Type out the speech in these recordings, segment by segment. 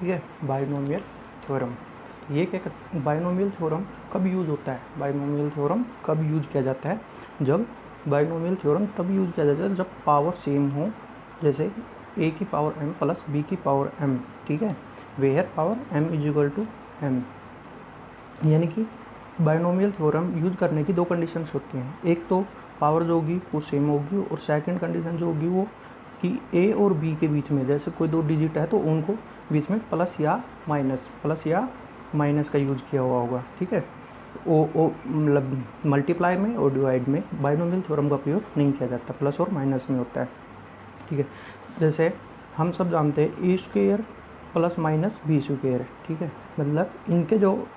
ठीक है, binomial theorem. ये क्या बाइनोमियल थ्योरम कब यूज़ होता है? बाइनोमियल थ्योरम कब यूज़ किया जाता है? जब बाइनोमियल थ्योरम तब यूज़ किया जाता है जब पावर सेम हो, जैसे a की पावर m प्लस b की पावर m, ठीक है, where power m is equal to m। यानी कि बाइनोमियल थ्योरम यूज़ करने की दो कंडीशंस होती हैं। एक तो पावर जो होगी वो सेम होगी, और सेकंड कंडीशन जो होगी वो कि a और b के बीच में जैसे कोई दो डिजिट है तो उनको बीच में प्लस या माइनस का यूज़ किया हुआ होगा, ठीक है। ओ मतलब मल्टीप्लाई में और डिवाइड में बाइनोमियल थ्योरम का प्रयोग नहीं किया जाता, प्लस और माइनस में होता है, ठीक है। जैसे हम सब जानते हैं a square plus minus b square, ठीक है, मतलब इनके जो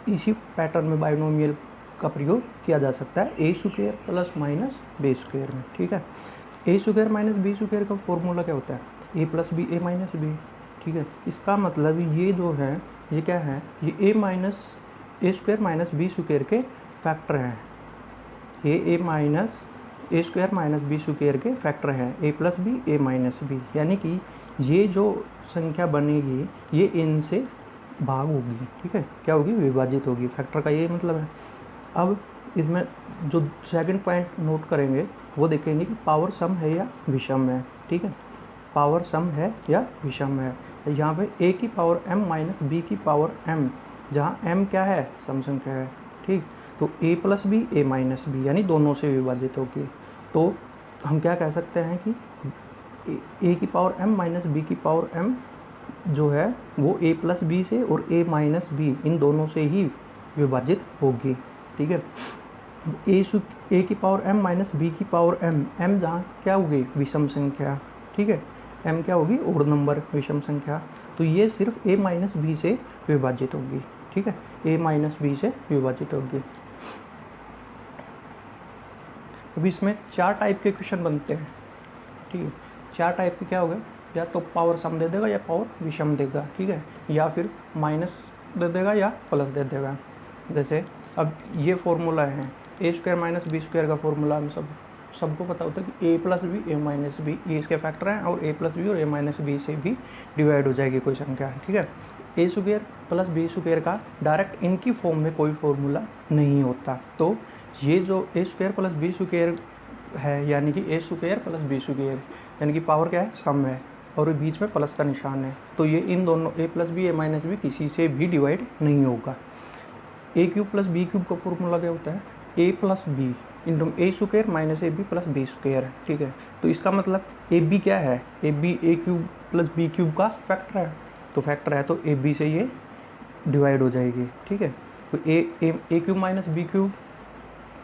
इसी पैटर्न में बाइनोमियल का प्रयोग किया जा सकता है a square plus minus b square में, ठीक है। a square minus b square का फॉर्मूला क्या होता है? a plus B A minus B, ठीक है। इसका मतलब ये जो है ये क्या है? ये a square minus B square के फैक्टर हैं। ये a square minus B square के फैक्टर हैं, a plus B A minus B, यानी कि ये जो संख्या बनेगी ये इनसे भाग होगी, ठीक है, क्या होगी? विभाजित होगी। फैक्टर का ये मतलब है। अब इसमें जो सेकंड पॉइंट नोट करेंगे वो देखेंगे कि पावर सम है या विषम है, ठीक है, पावर सम है या विषम है। यहाँ पे a की पावर m माइनस b की पावर m, जहाँ m क्या है? सम संख्या है, ठीक। तो a plus B A minus B यानी दोनों से विभाजित होगी। तो हम क्या कह सकते हैं कि a की पावर m माइनस b की पावर m जो है वो a प्लस बी से और a माइनस बी इन दोनों से ही विभाजित होगी, ठीक है। a की पावर m माइनस b की पावर m जहाँ क्या होगी? विषम संख्या, ठीक है, m क्या होगी? ओड नंबर, विषम संख्या। तो ये सिर्फ a माइनस बी से विभाजित होगी, ठीक है, a माइनस बी से विभाजित होगी। अब इसमें 4 टाइप के क्वेश्चन बनते हैं, ठीक है। 4 टाइप के क्या हो गए? या तो पावर सम दे देगा या पावर विषम देगा, ठीक है, या फिर माइनस दे देगा या प्लस दे देगा। जैसे अब ये फॉर्मूला है a square minus B square का फॉर्मूला हम सबको पता होता है कि a plus B A minus B, ये इसके फैक्टर हैं, और a प्लस बी और a माइनस बी से भी डिवाइड हो जाएगी कोई संख्या, ठीक है। a square plus B square का डायरेक्ट इनकी फॉर्म में कोई फॉर्मूला नहीं होता। तो ये जो a square plus B square है यानी कि a square plus B square यानी कि पावर क्या है? सम है, और बीच में प्लस का निशान है। तो ये इन दोनों a plus B A minus B किसी से भी डिवाइड नहीं होगा। a cube plus B cube का फॉर्मूला क्या होता है? a plus B into A square minus A B plus B square, ठीक है। तो इसका मतलब ए बी क्या है? A B A cube plus B cube का फैक्टर है, तो फैक्टर है तो ए बी से ये डिवाइड हो जाएगी, ठीक है। तो A cube minus B cube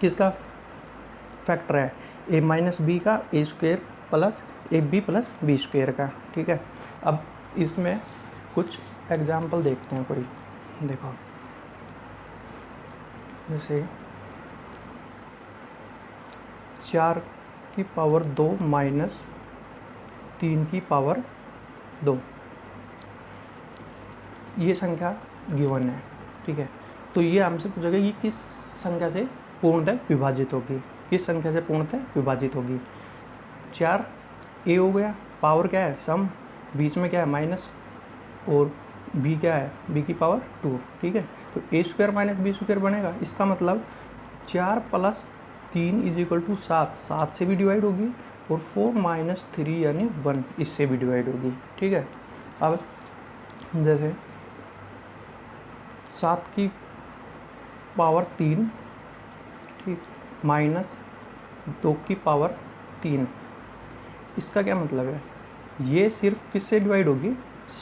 किसका फैक्टर है? ए माइनस बी का A square plus A B plus B square का, ठीक है। अब इसमें कुछ एग्जाम्पल देखते हैं कोई, देखो जैसे 4 की पावर 2 माइनस 3 की पावर 2, ये संख्या गिवन है, ठीक है। तो ये हमसे पूछेगा कि किस संख्या से पूर्णतः विभाजित होगी, किस संख्या से पूर्णतः विभाजित होगी। 4 a हो गया, पावर क्या है? सम, बीच में क्या है? माइनस, और b क्या है? b की पावर 2, ठीक है। तो a square minus B square बनेगा। इसका मतलब 4 प्लस 3 इज इक्वल टू 7, 7 से भी डिवाइड होगी, और 4 माइनस 3 यानी 1 इससे भी डिवाइड होगी, ठीक है। अब जैसे 7 की पावर 3, ठीक, माइनस 2 की पावर 3, इसका क्या मतलब है? ये सिर्फ किससे डिवाइड होगी?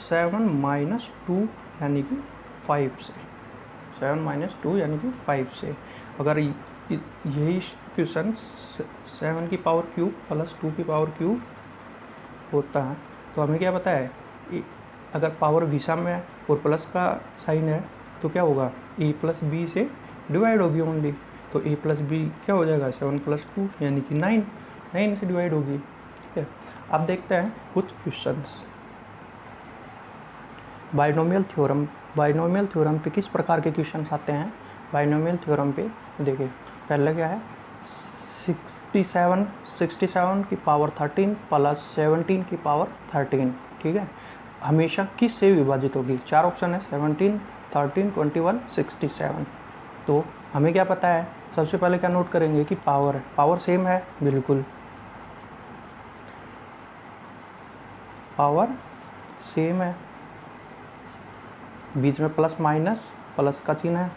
7 माइनस 2 यानी कि 5 से, 7 माइनस 2 यानी कि 5 से। अगर यही क्वेश्चन 7 की पावर क्यूब प्लस 2 की पावर क्यूब होता है तो हमें क्या पता है? अगर पावर विषम है और प्लस का साइन है तो क्या होगा? a प्लस बी से डिवाइड होगी ओनली, तो a प्लस बी क्या हो जाएगा? 7 प्लस 2 यानी कि 9 से डिवाइड होगी, ठीक है। अब देखते हैं कुछ क्वेश्चंस। बाइनोमियल थ्योरम पे किस प्रकार के क्वेश्चंस आते हैं? बाइनोमियल थ्योरम पे देखिए, पहले क्या है? 67 की पावर 13 प्लस 17 की पावर 13, ठीक है। हमेशा किस से विभाजित होगी? 4 ऑप्शन है, 17, 13, 21, 67। तो हमें क्या पता है, सबसे पहले क्या नोट करेंगे कि पावर है, पावर सेम है, बिल्कुल पावर सेम है, बीच में प्लस माइनस प्लस का चिन्ह है,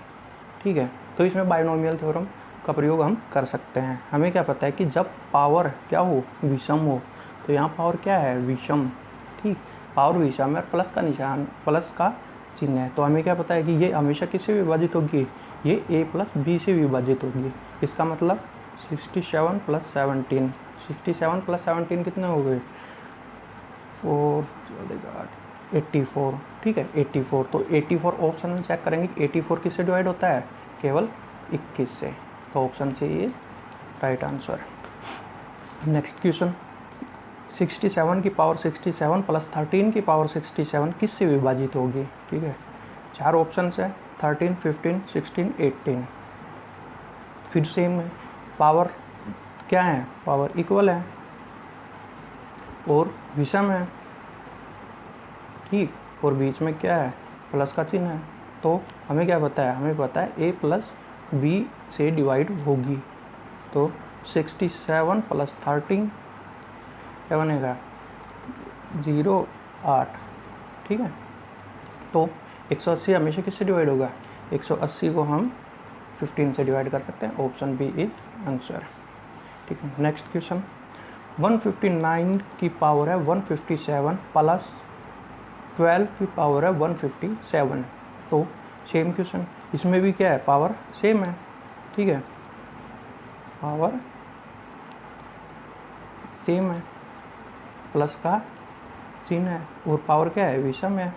ठीक है। तो इसमें बाइनोमियल थ्योरम का प्रयोग हम कर सकते हैं। हमें क्या पता है कि जब पावर क्या हो, विषम हो, तो यहाँ पावर क्या है, विषम, ठीक, पावर विषम है, प्लस का निशान, प्लस का चिन्ह है। तो हमें क्या पता है कि ये हमेशा किससे विभाजित होगी, ये a प्लस बी से विभाजित होगी। इसका मतलब 67 प्लस 17, 67 प्लस 17 कितने हो गए, 4 84, ठीक है 84। तो 84 ऑप्शन में चेक करेंगे कि 84 किससे डिवाइड होता है, केवल 21 से। तो ऑप्शन से ये राइट आंसर। नेक्स्ट क्वेश्चन, 67 की पावर 67 प्लस 13 की पावर 67 किससे विभाजित होगी, ठीक है। 4 ऑप्शन है, 13, 15, 16, 18। फिर सेम है, पावर क्या है, पावर इक्वल है और विषम है, ठीक, और बीच में क्या है, प्लस का चिन्ह है। तो हमें क्या पता है, हमें पता है a प्लस बी से डिवाइड होगी। तो 67 प्लस 13 क्या बनेगा, 08, ठीक है। तो 180 हमेशा किससे डिवाइड होगा, 180 को हम 15 से डिवाइड कर सकते हैं। ऑप्शन बी इज आंसर, ठीक है। नेक्स्ट क्वेश्चन, 159 की पावर है 157 प्लस 12 की पावर है 157। तो सेम क्वेश्चन, इसमें भी क्या है, पावर सेम है, ठीक है, पावर सेम है, प्लस का चिन्ह है और पावर क्या है, विषम है।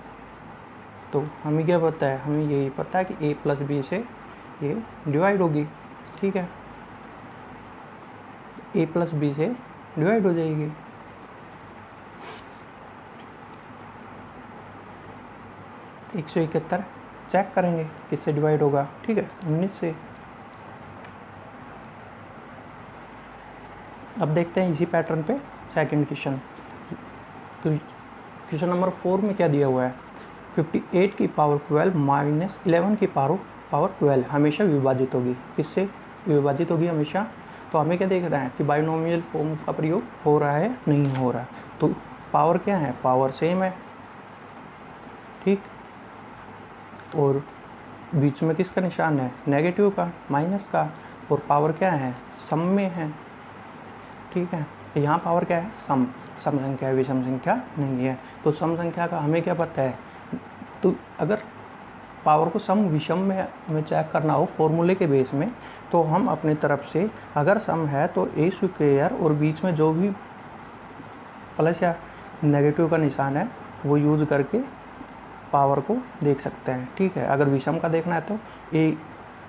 तो हमें क्या पता है, हमें यही पता है कि a प्लस बी से ये डिवाइड होगी, ठीक है, a प्लस बी से डिवाइड हो जाएगी। एक 171 चेक करेंगे किससे डिवाइड होगा, ठीक है, 19 से। अब देखते हैं इसी पैटर्न पे सेकंड क्वेश्चन। तो क्वेश्चन नंबर 4 में क्या दिया हुआ है, 58 की पावर 12 माइनस 11 की पावर 12 हमेशा विभाजित होगी, किससे विभाजित होगी हमेशा। तो हमें क्या देख रहे हैं कि बाइनोमियल फॉर्म का प्रयोग हो रहा है, नहीं हो रहा। तो पावर क्या है, पावर सेम है, ठीक, और बीच में किसका निशान है, नेगेटिव का, माइनस का, और पावर क्या है, सम में है, ठीक है। यहाँ पावर क्या है, सम संख्या है, विषम संख्या नहीं है। तो सम संख्या का हमें क्या पता है, तो अगर पावर को सम विषम में हमें चेक करना हो फॉर्मूले के बेस में, तो हम अपनी तरफ से अगर सम है तो a स्क्वायर और बीच में जो भी प्लस या नेगेटिव का निशान है वो यूज़ करके पावर को देख सकते हैं, ठीक है। अगर विषम का देखना है तो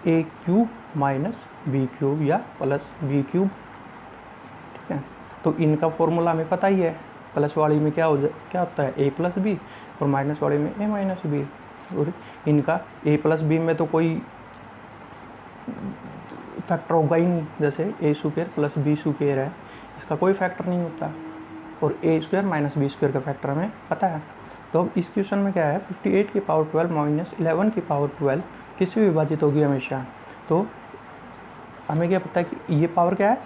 a cube minus B cube या प्लस बी क्यूब, ठीक है। तो इनका फॉर्मूला हमें पता ही है, प्लस वाली में क्या होता है, a प्लस बी, और माइनस वाले में a माइनस बी। और इनका a प्लस बी में तो कोई फैक्टर होगा ही नहीं, जैसे a square plus B square है, इसका कोई फैक्टर नहीं होता, और a square minus B square का फैक्टर हमें पता है। तो अब इस क्वेश्चन में क्या है, 58 की पावर 12 माइनस 11 की पावर 12 किससे विभाजित होगी हमेशा। तो हमें क्या पता है कि ये पावर क्या है,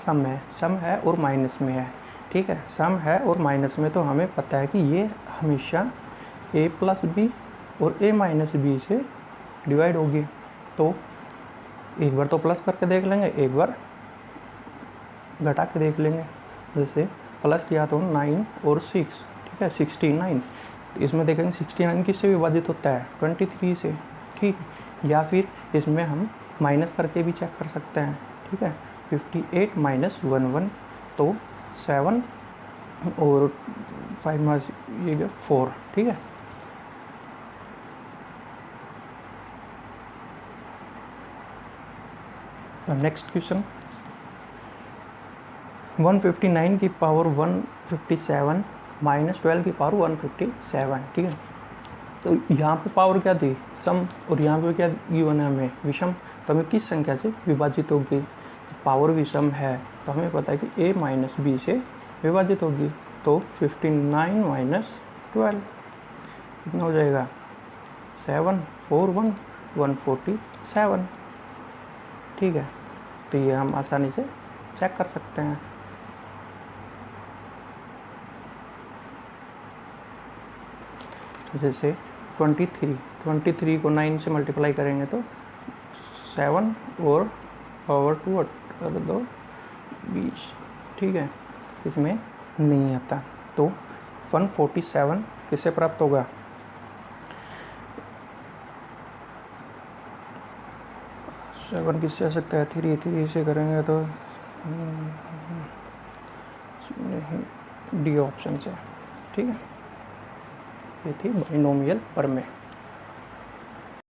सम है और माइनस में है, ठीक है, सम है और माइनस में। तो हमें पता है कि ये हमेशा a प्लस बी और a माइनस बी से डिवाइड होगी। तो एक बार तो प्लस करके देख लेंगे, एक बार घटा के देख लेंगे। जैसे प्लस किया तो 9 और 6, ठीक है, 69। इसमें देखेंगे 69 किससे विभाजित होता है, 23 से, ठीक। या फिर इसमें हम माइनस करके भी चेक कर सकते हैं, ठीक है, 58 माइनस 11, तो 7 और 5 माइनस ये गया 4, ठीक है। नेक्स्ट क्वेश्चन, 159 की पावर 157 माइनस 12 की पावर 157, ठीक है। तो यहाँ पे पावर क्या थी, सम, और यहाँ पे क्या गिवन है हमें, विषम। तो हमें किस संख्या से विभाजित होगी, पावर विषम है तो हमें पता है कि a माइनस बी से विभाजित होगी। तो 59 माइनस 12, कितना हो जाएगा 741 ठीक है। तो ये हम आसानी से चेक कर सकते हैं। जैसे 23 को 9 से मल्टीप्लाई करेंगे तो 7 और पावर 2 कर दो 20 ठीक है, इसमें नहीं आता। तो 147 किससे प्राप्त होगा 7 किससे आ सकता है 3 से करेंगे तो डी ऑप्शन से ठीक है। ये थी बाइनोमियल प्रमेय।